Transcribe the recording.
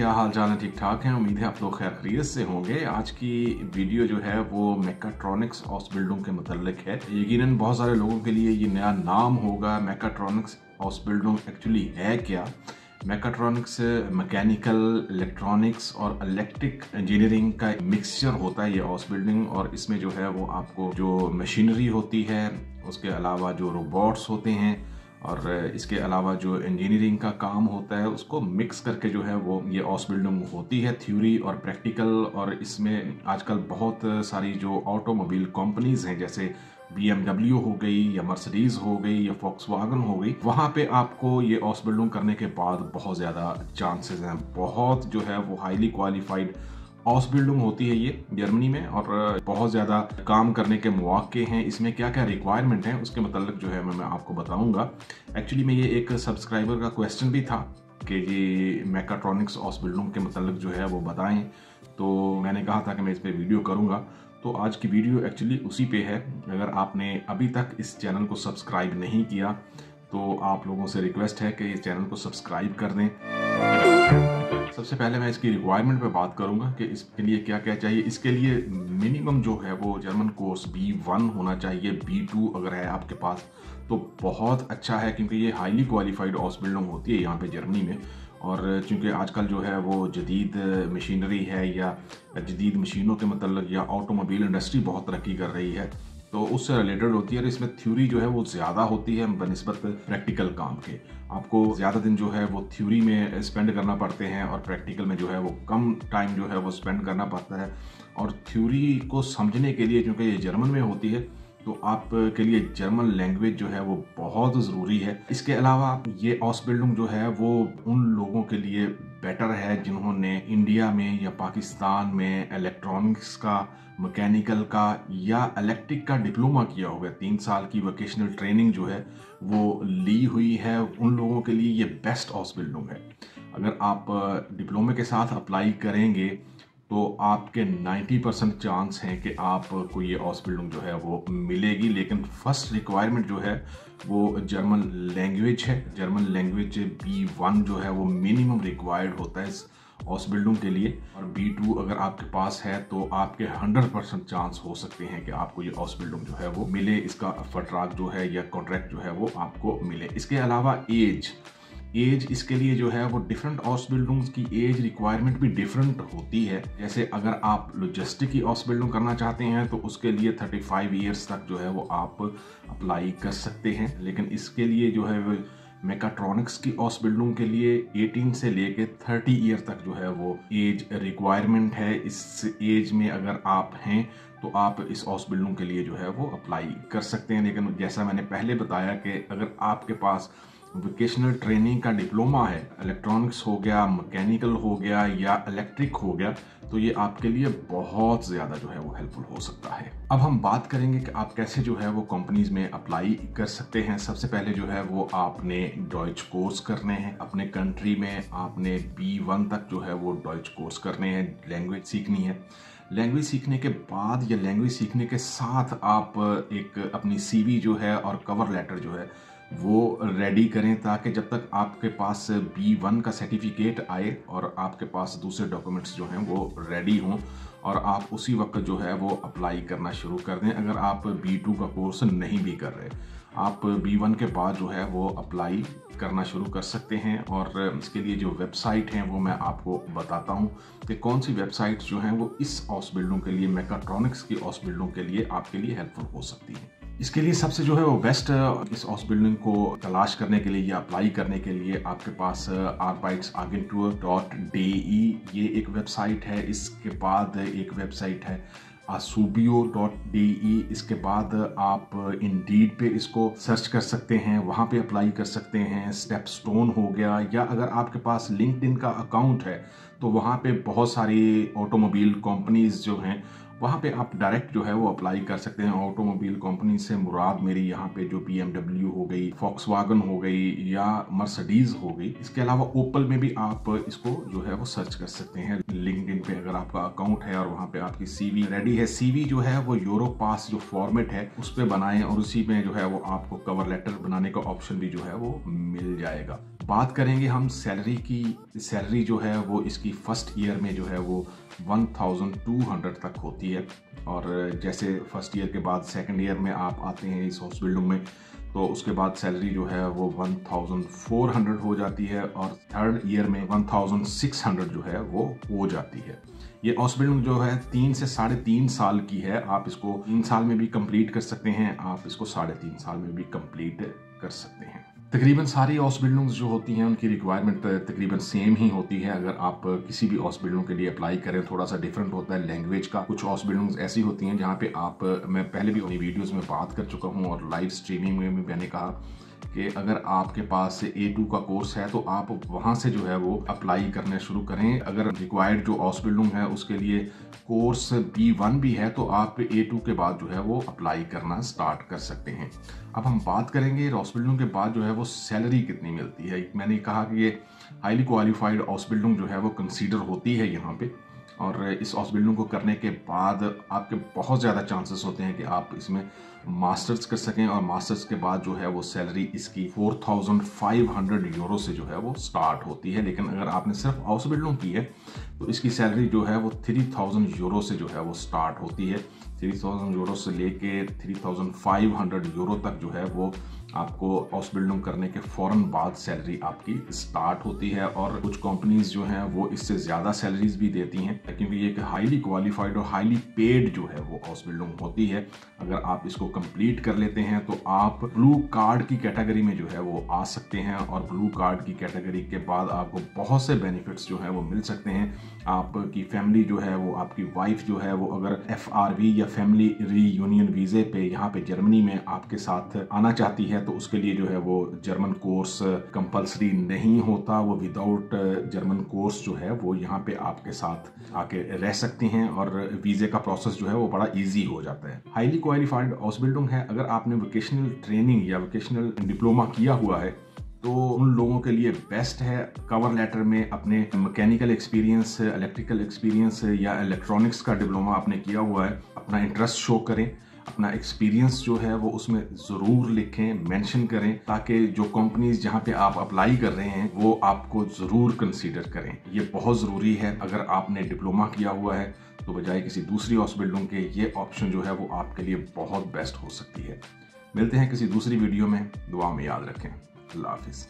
क्या हाल चाल है? ठीक ठाक है। उम्मीद है आप लोग खैर खैरियत से होंगे। आज की वीडियो जो है वो मेकाट्रॉनिक्स ऑसबिल्डों के मुताल्लिक है। यकीनन बहुत सारे लोगों के लिए ये नया नाम होगा। मेकाट्रॉनिक्स ऑसबिल्डों एक्चुअली है क्या? मेकाट्रॉनिक्स मैकेनिकल, इलेक्ट्रॉनिक्स और इलेक्ट्रिक इंजीनियरिंग का एक मिक्सचर होता है ये ऑसबिल्डिंग। और इसमें जो है वो आपको जो मशीनरी होती है, उसके अलावा जो रोबोट्स होते हैं और इसके अलावा जो इंजीनियरिंग का काम होता है, उसको मिक्स करके जो है वो ये ऑसबिल्डिंग होती है, थ्योरी और प्रैक्टिकल। और इसमें आजकल बहुत सारी जो ऑटोमोबाइल कंपनीज हैं, जैसे BMW हो गई या मर्सिडीज हो गई या फॉक्सवागन हो गई, वहाँ पे आपको ये ऑसबिल्डिंग करने के बाद बहुत ज़्यादा चांसेस हैं। बहुत जो है वो हाईली क्वालिफाइड ऑसबिल्डिंग होती है ये जर्मनी में, और बहुत ज़्यादा काम करने के मौके हैं। इसमें क्या क्या रिक्वायरमेंट है उसके मतलब जो है मैं आपको बताऊंगा। एक्चुअली में ये एक सब्सक्राइबर का क्वेश्चन भी था कि ये मेकाट्रॉनिक्स ऑसबिल्डिंग के मतलब जो है वो बताएं, तो मैंने कहा था कि मैं इस पर वीडियो करूंगा। तो आज की वीडियो एक्चुअली उसी पे है। अगर आपने अभी तक इस चैनल को सब्सक्राइब नहीं किया तो आप लोगों से रिक्वेस्ट है कि इस चैनल को सब्सक्राइब कर दें। सबसे पहले मैं इसकी रिक्वायरमेंट पे बात करूंगा कि इसके लिए क्या क्या चाहिए। इसके लिए मिनिमम जो है वो जर्मन कोर्स B1 होना चाहिए। B2 अगर है आपके पास तो बहुत अच्छा है, क्योंकि ये हाईली क्वालिफाइड ऑसबिल्डिंग होती है यहाँ पे जर्मनी में। और चूंकि आजकल जो है वो जदीद मशीनरी है या जदीद मशीनों के मतलब या ऑटोमोबाइल इंडस्ट्री बहुत तरक्की कर रही है, तो उससे रिलेटेड होती है। और इसमें थ्योरी जो है वो ज़्यादा होती है बनिस्बत प्रैक्टिकल काम के। आपको ज़्यादा दिन जो है वो थ्योरी में स्पेंड करना पड़ते हैं और प्रैक्टिकल में जो है वो कम टाइम जो है वो स्पेंड करना पड़ता है। और थ्योरी को समझने के लिए, क्योंकि ये जर्मन में होती है, तो आपके लिए जर्मन लैंग्वेज जो है वो बहुत ज़रूरी है। इसके अलावा ये ऑसबिल्डिंग जो है वो उन लोगों के लिए बेटर है जिन्होंने इंडिया में या पाकिस्तान में इलेक्ट्रॉनिक्स का, मैकेनिकल का या इलेक्ट्रिक का डिप्लोमा किया होगा। 3 साल की वोकेशनल ट्रेनिंग जो है वो ली हुई है। उन लोगों के लिए ये बेस्ट ऑसबिल्डिंग है। अगर आप डिप्लोमे के साथ अप्लाई करेंगे तो आपके 90% चांस हैं कि आपको ये ऑसबिल्डिंग जो है वो मिलेगी। लेकिन फर्स्ट रिक्वायरमेंट जो है वो जर्मन लैंग्वेज है। जर्मन लैंग्वेज B1 जो है वो मिनिमम रिक्वायर्ड होता है इस ऑसबिल्डिंग के लिए। और B2 अगर आपके पास है तो आपके 100% चांस हो सकते हैं कि आपको ये ऑसबिल्डिंग जो है वो मिले, इसका फटराक जो है या कॉन्ट्रैक्ट जो है वो आपको मिले। इसके अलावा एज इसके लिए जो है वो डिफरेंट ऑसबिल्डिंग्स की एज रिक्वायरमेंट भी डिफरेंट होती है। जैसे अगर आप लॉजिस्टिक की ऑसबिल्डिंग करना चाहते हैं तो उसके लिए 35 ईयर्स तक जो है वो आप अप्लाई कर सकते हैं। लेकिन इसके लिए जो है वो मेकाट्रॉनिक्स की ऑसबिल्डिंग के लिए 18 से लेके 30 ईयर तक जो है वो एज रिक्वायरमेंट है। इस एज में अगर आप हैं तो आप इस ऑसबिल्डिंग के लिए जो है वो अप्लाई कर सकते हैं। लेकिन जैसा मैंने पहले बताया कि अगर आपके पास वोकेशनल ट्रेनिंग का डिप्लोमा है, इलेक्ट्रॉनिक्स हो गया, मैकेनिकल हो गया या इलेक्ट्रिक हो गया, तो ये आपके लिए बहुत ज़्यादा जो है वो हेल्पफुल हो सकता है। अब हम बात करेंगे कि आप कैसे जो है वो कंपनीज में अप्लाई कर सकते हैं। सबसे पहले जो है वो आपने डॉइच कोर्स करने हैं। अपने कंट्री में आपने B1 तक जो है वो डॉइच कोर्स करने हैं, लैंग्वेज सीखनी है। लैंग्वेज सीखने के बाद या लैंग्वेज सीखने के साथ आप एक अपनी CV जो है और कवर लेटर जो है वो रेडी करें, ताकि जब तक आपके पास B1 का सर्टिफिकेट आए और आपके पास दूसरे डॉक्यूमेंट्स जो हैं वो रेडी हों और आप उसी वक्त जो है वो अप्लाई करना शुरू कर दें। अगर आप B2 का कोर्स नहीं भी कर रहे, आप B1 के बाद जो है वो अप्लाई करना शुरू कर सकते हैं। और इसके लिए जो वेबसाइट हैं वो मैं आपको बताता हूँ कि कौन सी वेबसाइट्स जो हैं वो इस ऑसबिल्डिंग के लिए, मेकाट्रॉनिक्स की ऑसबिल्डिंग के लिए आपके लिए हेल्पफुल हो सकती है। इसके लिए सबसे जो है वो बेस्ट इस ऑसबिल्डिंग को तलाश करने के लिए या अप्लाई करने के लिए आपके पास arbeitsagentur.de ये एक वेबसाइट है। इसके बाद एक वेबसाइट है asubio.de। इसके बाद आप इंडीड पे इसको सर्च कर सकते हैं, वहाँ पे अप्लाई कर सकते हैं। स्टेपस्टोन हो गया, या अगर आपके पास लिंक्डइन का अकाउंट है तो वहाँ पे बहुत सारी ऑटोमोबाइल कंपनीज जो हैं वहाँ पे आप डायरेक्ट जो है वो अप्लाई कर सकते हैं। ऑटोमोबाइल कंपनी से मुराद मेरी यहाँ पे जो BMW हो गई, फॉक्सवागन हो गई या मर्सिडीज हो गई। इसके अलावा ओपल में भी आप इसको जो है वो सर्च कर सकते हैं। लिंक्डइन पे अगर आपका अकाउंट है और वहाँ पे आपकी CV रेडी है, CV जो है वो यूरोपास जो फॉर्मेट है उस पर बनाएं और उसी में जो है वो आपको कवर लेटर बनाने का ऑप्शन भी जो है वो मिल जाएगा। बात करेंगे हम सैलरी की। सैलरी जो है वो इसकी फर्स्ट ईयर में जो है वो 1200 तक होती है, और जैसे फर्स्ट ईयर के बाद सेकंड ईयर में आप आते हैं इस हाउस बिल्डिंग में, तो उसके बाद सैलरी जो है वो 1400 हो जाती है, और थर्ड ईयर में 1600 जो है वो हो जाती है। ये हाउस बिल्डिंग जो है 3 से 3.5 साल की है। आप इसको 3 साल में भी कंप्लीट कर सकते हैं, आप इसको 3.5 साल में भी कंप्लीट कर सकते हैं। तकरीबन सारी हाउस बिल्डिंग्स जो होती हैं उनकी रिक्वायरमेंट तकरीबन सेम ही होती है। अगर आप किसी भी हाउस बिल्डिंग के लिए अप्लाई करें, थोड़ा सा डिफरेंट होता है लैंग्वेज का। कुछ हाउस बिल्डिंग्स ऐसी होती हैं जहाँ पे आप, मैं पहले भी अपनी वीडियोस में बात कर चुका हूँ और लाइव स्ट्रीमिंग में भी मैंने कहा कि अगर आपके पास A2 का कोर्स है तो आप वहाँ से जो है वो अप्लाई करने शुरू करें। अगर रिक्वायर्ड जो हाउस बिल्डिंग है उसके लिए कोर्स B1 भी है तो आप A2 के बाद जो है वो अप्लाई करना स्टार्ट कर सकते हैं। अब हम बात करेंगे हाउस बिल्डिंग के बाद जो है वो सैलरी कितनी मिलती है। मैंने कहा कि ये हाईली क्वालिफाइड हाउस बिल्डिंग जो है वो कंसीडर होती है यहाँ पे, और इस हाउस बिल्डिंग को करने के बाद आपके बहुत ज़्यादा चांसेस होते हैं कि आप इसमें मास्टर्स कर सकें, और मास्टर्स के बाद जो है वो सैलरी इसकी 4500 यूरो से जो है वो स्टार्ट होती है। लेकिन अगर आपने सिर्फ हाउस बिल्डिंग की है तो इसकी सैलरी जो है वो 3000 यूरो से जो है वो स्टार्ट होती है। 3000 यूरो से लेके 3500 यूरो तक जो है वो आपको हाउस बिल्डिंग करने के फौरन बाद सैलरी आपकी स्टार्ट होती है। और कुछ कंपनीज जो हैं वो इससे ज़्यादा सैलरीज भी देती हैं, क्योंकि ये एक हाईली क्वालिफाइड और हाईली पेड जो है वो हाउस बिल्डिंग होती है। अगर आप इसको कंप्लीट कर लेते हैं तो आप ब्लू कार्ड की कैटेगरी में जो है वो आ सकते हैं, और ब्लू कार्ड की कैटेगरी के बाद आपको बहुत से बेनिफिट्स जो है वो मिल सकते हैं। आपकी फैमिली जो है वो, आपकी वाइफ जो है वो अगर FRV या फैमिली रीयूनियन वीज़े पे यहाँ पे जर्मनी में आपके साथ आना चाहती है तो उसके लिए जो है वो जर्मन कोर्स कंपलसरी नहीं होता। वो विदाउट जर्मन कोर्स जो है वो यहाँ पे आपके साथ आके रह सकते हैं, और वीज़े का प्रोसेस जो है वो बड़ा इजी हो जाता है। हाईली क्वालिफाइड हाउस बिल्डिंग है। अगर आपने वोकेशनल ट्रेनिंग या वोकेशनल डिप्लोमा किया हुआ है तो उन लोगों के लिए बेस्ट है। कवर लेटर में अपने मैकेनिकल एक्सपीरियंस, इलेक्ट्रिकल एक्सपीरियंस या इलेक्ट्रॉनिक्स का डिप्लोमा आपने किया हुआ है, अपना इंटरेस्ट शो करें, अपना एक्सपीरियंस जो है वो उसमें ज़रूर लिखें, मेंशन करें, ताकि जो कंपनीज जहाँ पे आप अप्लाई कर रहे हैं वो आपको ज़रूर कंसीडर करें। ये बहुत ज़रूरी है। अगर आपने डिप्लोमा किया हुआ है तो बजाय किसी दूसरी हाउस बिल्डिंग के ये ऑप्शन जो है वो आपके लिए बहुत बेस्ट हो सकती है। मिलते हैं किसी दूसरी वीडियो में। दुआ में याद रखें। अल्लाह हाफिज़।